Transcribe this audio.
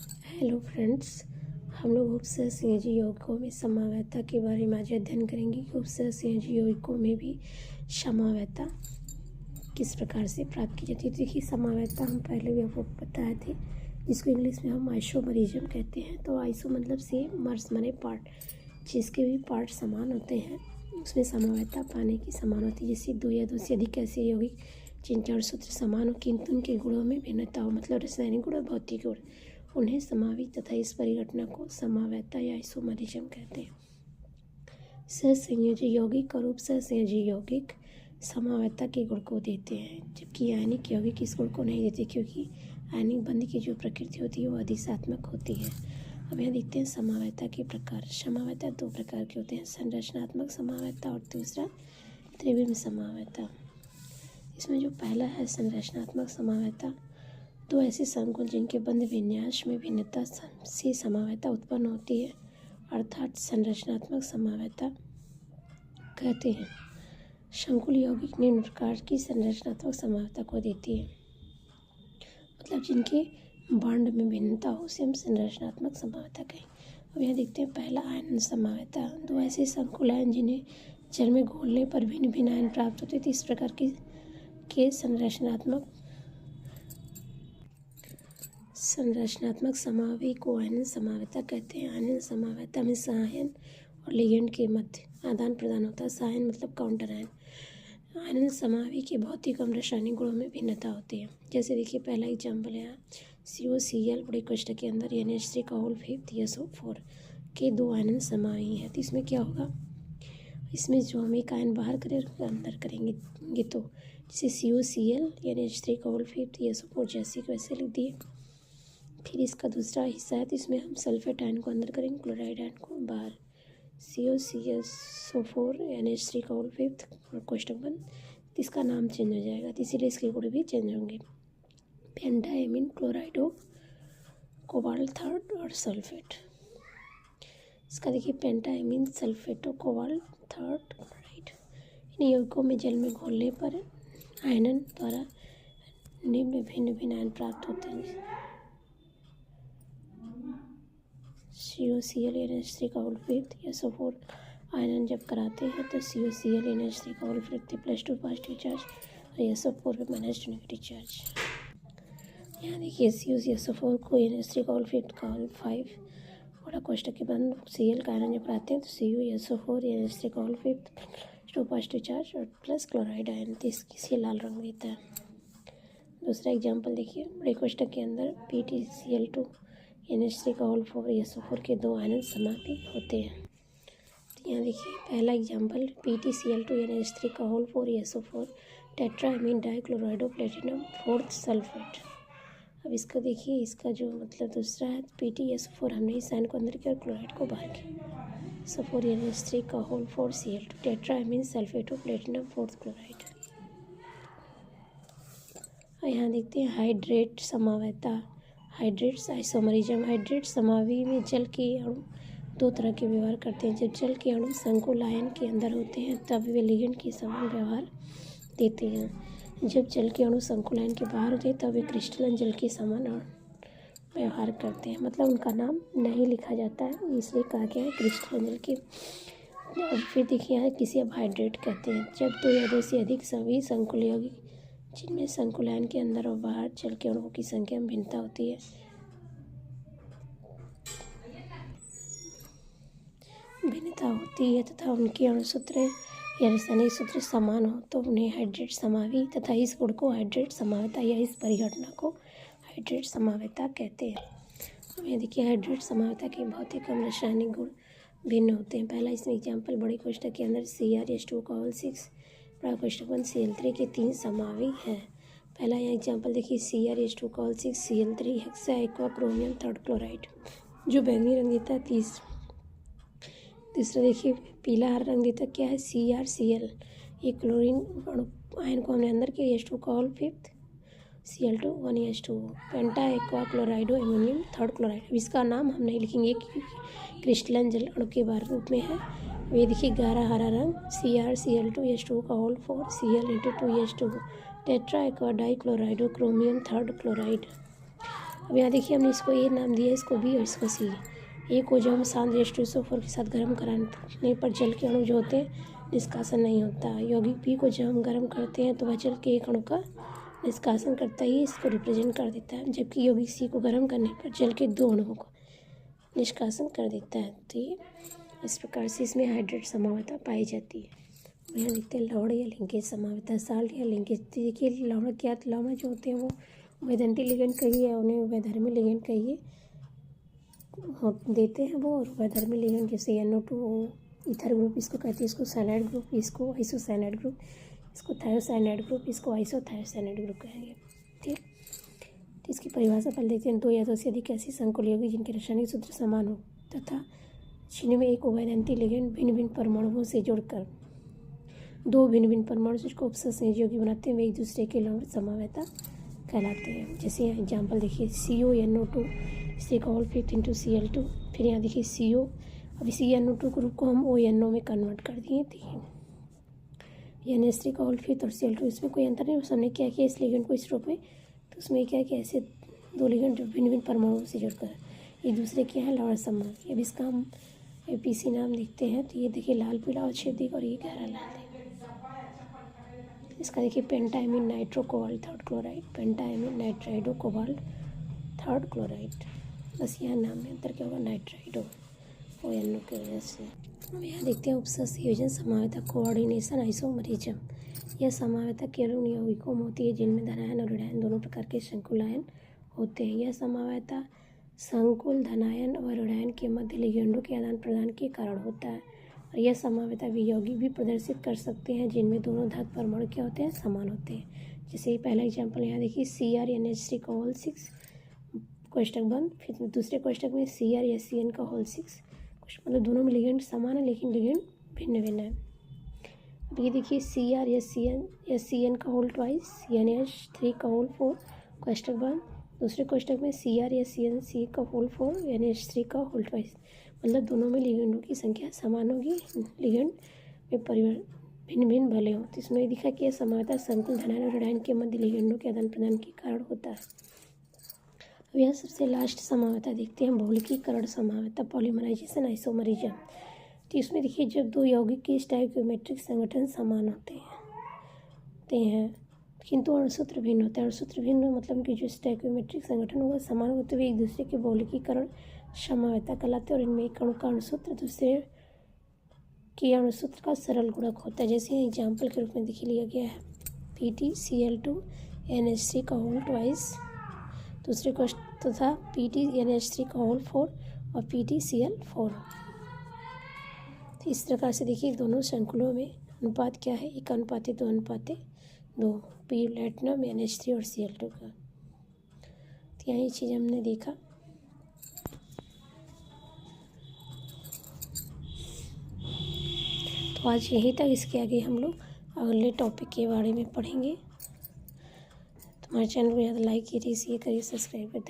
Hello friends, हम लोग उपसर्ग संयोजी यौगिकों में समवायता के बारे में आज अध्ययन करेंगे कि उपसर्ग संयोजी यौगिकों में भी समवायता किस प्रकार से प्राप्त की जाती है। देखिए, समवायता हम पहले भी आपको बताए थे, जिसको इंग्लिश में हम आइसोमरिज्म कहते हैं। तो आइसो मतलब सेम, मर्स माने पार्ट, जिसके भी पार्ट समान होते हैं उसमें समवायता पाने की समान होती है। जैसे दो या दो से अधिक ऐसे यौगिक जिनके अणुसूत्र समान हो किंतु उनके गुणों में भिन्नता हो, मतलब रासायनिक गुण और भौतिक गुण, उन्हें समावी तथा इस परिघटना को समवायता या आइसोमरिज्म कहते हैं। सहसंयोजी यौगिक और उपसहसंयोजी यौगिक समवायता के गुण को देते हैं, जबकि आयनिक यौगिक इस गुण को नहीं देते, क्योंकि आयनिक बंध की जो प्रकृति होती है वो अधिशात्मक होती है। अब यहाँ देखते हैं समवायता के प्रकार। समवायता दो प्रकार के होते हैं, संरचनात्मक समवायता और दूसरा त्रिविम समवायता। इसमें जो पहला है संरचनात्मक समवायता, दो ऐसे संकुल जिनके बंध विन्यास में भिन्नता से समवायता उत्पन्न होती है, अर्थात संरचनात्मक समवायता कहते हैं। संकुल यौगिक निम्न प्रकार की संरचनात्मक समवायता को देती है, मतलब जिनके बांड में भिन्नता हो उसे हम संरचनात्मक समवायता कहें। अब यहाँ देखते हैं पहला आयन समवायता, दो ऐसे संकुल आयन जिन्हें जल में घोलने पर भिन्न भिन्न आयन प्राप्त होते थे, इस प्रकार के संरचनात्मक समावयव को आयनन समवायता कहते हैं। आयनन समवायता में सहायन और लिगेंड के मध्य आदान प्रदान होता है। सहायन मतलब काउंटर आयन। आयनन समावयव के भौतिक एवं रासायनिक गुणों में भिन्नता होती है। जैसे देखिए, पहला एग्जाम्पल है यहाँ COCl बड़े कोष्ठक के अंदर NH3 के दो आयनन समावयव है। तो इसमें क्या होगा, इसमें जो हम एक आयन बाहर करें अंदर करेंगे तो जैसे COCl NH3 जैसे कि वैसे लिख दिए। फिर इसका दूसरा हिस्सा है तो इसमें हम सल्फेट आयन को अंदर करेंगे, क्लोराइड आयन को बाहर। COCl NH3 कोष्ठक बंद, तो इसका नाम चेंज हो जाएगा, तो इसीलिए इसके गुण भी चेंज होंगे। पेंटाएमीन क्लोराइडो कोबाल्ट थर्ड और सल्फेट। इसका देखिए पेंटाएमीन सल्फेटो कोबाल्ट थर्ड क्लोराइड। इन यौगिकों में जल में घोलने पर आयनन द्वारा निम्न भिन्न भिन्न आयन प्राप्त होते हैं। COCl NH3 आयनन जब कराते हैं तो COCl NH3 +2 पॉजिटिव चार्ज और SO4 पे -2 नेगेटिव चार्ज। यहाँ देखिए COCl को NH3 5 बड़ा कोष्ठक के बंद Cl का आयनन जब कराते हैं तो CuSO4 NH3 2 पॉजिटिव चार्ज और प्लस क्लोराइड आयन, तो इससे लाल रंग देता है। दूसरा एग्जाम्पल देखिए, बड़े कोष्ठक के अंदर PtCl2 NH3 SO4 के दो आयनन समावयव होते हैं। तो यहाँ देखिए पहला example PtCl2 NH3 SO4 tetraammine dichlorido platinum fourth sulphate. अब इसका देखिए, इसका जो मतलब दूसरा है PtSO4, हमने इस आयन को अंदर किया और क्लोराइड को बाहर किया। SO4 NH3 Cl2 tetraammine सल्फेटो platinum fourth chloride. और यहाँ देखते हैं हाइड्रेट समवायता, हाइड्रेट्स आइसोमरिज्म। हाइड्रेट समावयव में जल के अणु दो तरह के व्यवहार करते हैं। जब जल के अणु संकुल आयन के अंदर होते हैं तब वे लिगेंड के समान व्यवहार देते हैं। जब जल के अणु संकुल आयन के बाहर होते हैं तब वे क्रिस्टलन जल के समान व्यवहार करते हैं, मतलब उनका नाम नहीं लिखा जाता है, इसलिए कहा गया है क्रिस्टलन जल के। और फिर देखिए यहाँ किसे अब हाइड्रेट कहते हैं, जब दो या दो से अधिक सभी संकुल यौगिक जिनमें संकुल आयन के अंदर और बाहर जल के अणुओं की संख्या में भिन्नता होती है तथा उनके अणुसूत्र या रासायनिक सूत्र समान हो तो उन्हें हाइड्रेट समावयव तथा इस गुण को हाइड्रेट समवायता या इस परिघटना को हाइड्रेट समवायता कहते हैं। अब ये देखिए हाइड्रेट समवायता के भौतिक एवं रासायनिक गुण भिन्न होते हैं। पहला इसमें एग्जाम्पल, बड़े कोष्ठक के अंदर CrH2 बड़ा कोष्ठक बंद Cl3 के 3 समावयव है। पहला यह एग्जाम्पल देखिए CrH2 Cl3 hexa aqua chromium third chloride, जो बैंगनी रंग देता है। तीसरा देखिए पीला हरा रंग देता क्या है, CrCl, ये क्लोरीन आयन को हमने अंदर किया, H2 Cl2 1H2 पेंटा एक्वा क्लोराइडो एमोनियम थर्ड क्लोराइड। इसका नाम हम नहीं लिखेंगे क्योंकि क्रिस्टलन जल अणु के बार रूप में है। ये देखिए गाढ़ा हरा रंग CrCl2 H2 Cl into 2H2 tetra aqua dichlorido chromium third chloride. अब यहाँ देखिए हमने इसको ए नाम दिया, इसको बी और इसको सी। ए को जब हम शांत H2SO4 के साथ गर्म कराने पर जल के अणु जो होते हैं निष्कासन नहीं होता। यौगिक बी को जब हम गर्म करते हैं तो वह जल के एक अणु का निष्कासन करता ही इसको रिप्रेजेंट कर देता है, जबकि यौगिक सी को गर्म करने पर जल के 2 अणुओं को निष्कासन कर देता है। तो ये इस प्रकार से इसमें हाइड्रेट समावता पाई जाती है। यहाँ देखते हैं लवण या लिंकेज समावता, साल्ट या लिंकेज। देखिए लवण क्या, लवण जो होते हैं वो वैधंती लिगेंड कहिए, उन्हें वैधर्मी लिगेंड कहिए देते हैं वो, और वैधर्मी लिगेंड जैसे NO2 ईथर ग्रुप इसको कहते हैं, इसको साइनाइड ग्रुप, इसको आइसोसाइनाइड ग्रुप, इसको थायोसाइनाइड ग्रुप, इसको आइसोथायोसाइनाइड ग्रुप कहेंगे। ठीक, तो इसकी परिभाषा पहले देखते हैं। 2 या 2 से अधिक ऐसी संकुल यौगिक जिनके रासायनिक सूत्र समान हो तथा जिनमें एक उभयदंती लिगेंड भिन्न भिन्न परमाणुओं से जुड़कर 2 भिन्न भिन्न परमाणु को उपसंयोजी यौगिक बनाते हैं, वे एक दूसरे के लवण समावता कहलाते हैं। जैसे यहाँ एग्जाम्पल देखिए CONO2 इसे कॉल फिर इंटू Cl2, फिर यहाँ देखिए CO, अब इसी NO2 ग्रुप को हम ONO में कन्वर्ट कर दिए थे। NH3 का होल फिर और Cl2, इसमें कोई अंतर नहीं, बस हमने क्या किया इस लिगेंड को इस रूप में, तो उसमें क्या किया ऐसे 2 लिगेंड जो भिन्न भिन्न परमाणुओं से जुड़कर एक दूसरे के यहाँ लवण समावता। अब इसका हम APC नाम देखते हैं। तो ये देखिए लाल पीला और छेदिक, और ये गहरा लाल है। इसका देखिए pentammine nitro cobalt 3rd chloride, pentammine nitrido cobalt 3rd chloride, बस यहाँ नाम में अंतर क्या होगा, नाइट्राइडो ONO की वजह से। अब यहाँ देखते हैं उपसंयोजन समावता कोऑर्डिनेशन आइसोमरिज्म। यह समावता केवल उन यौगिकों में होती है जिनमें धनायन और ऋणायन दोनों प्रकार के संकुल आयन होते हैं। यह समावता संकुल धनायन और ऋणायन के मध्य लिगेंडों के आदान प्रदान के कारण होता है, और यह समावता वे यौगिक भी प्रदर्शित कर सकते हैं जिनमें दोनों धातु परमाणु क्या होते हैं, समान होते हैं। जैसे पहला एग्जाम्पल यहाँ देखिए CrNH3 का होल 6 कोष्टक बंद, फिर दूसरे कोष्टक में CrSCN का होल 6, मतलब दोनों में लिगेंड समान है लेकिन लिगेंड भिन्न भिन्न है। अब ये देखिए CrSCN का होल 2, NH3 का होल 4 कोष्टक बंद, दूसरे कोष्टक में CrSCNC का होल 4 NH3 का होल 2, मतलब दोनों में लिगेंडों की संख्या समान होगी, लिगेंड में परिवर्तन भिन्न भिन्न भले हो। तो इसमें दिखा कि यह समावता संकुल धनायन और ऋणायन के मध्य लिगेंडों के आदान प्रदान के कारण होता है। अब यह सबसे लास्ट समावता देखते हैं, बहुलकीकरण समावता पॉलीमराइजेशन आइसोमरिज्म। तो इसमें देखिए जब 2 यौगिक के स्टोइकियोमेट्रिक संगठन समान होते हैं किंतु अणुसूत्र भिन्न होते हैं। अणुसूत्र भिन्न मतलब कि जो स्टोइकियोमेट्रिक संगठन होगा समान होते हुए एक दूसरे के बहुलकीकरण समावता कहलाते हैं, और इनमें एक अणु का अणुसूत्र दूसरे के अणुसूत्र का सरल गुणक होता है। जैसे एग्जाम्पल के रूप में देखिए लिया गया है PtCl2 NH3 का होल 2, दूसरे को तथा PtNH3 का होल 4 और PtCl4। तो इस प्रकार से देखिए दोनों संकुलों में अनुपात क्या है, 1:2:2 प्लेटिनम NH3 और Cl2 का। तो यहाँ ये चीज़ हमने देखा। तो आज यहीं तक, इसके आगे हम लोग अगले टॉपिक के बारे में पढ़ेंगे। हमारे चैनल को ज़्यादा लाइक कीजिए, शेयर करिए, सब्सक्राइब करिए।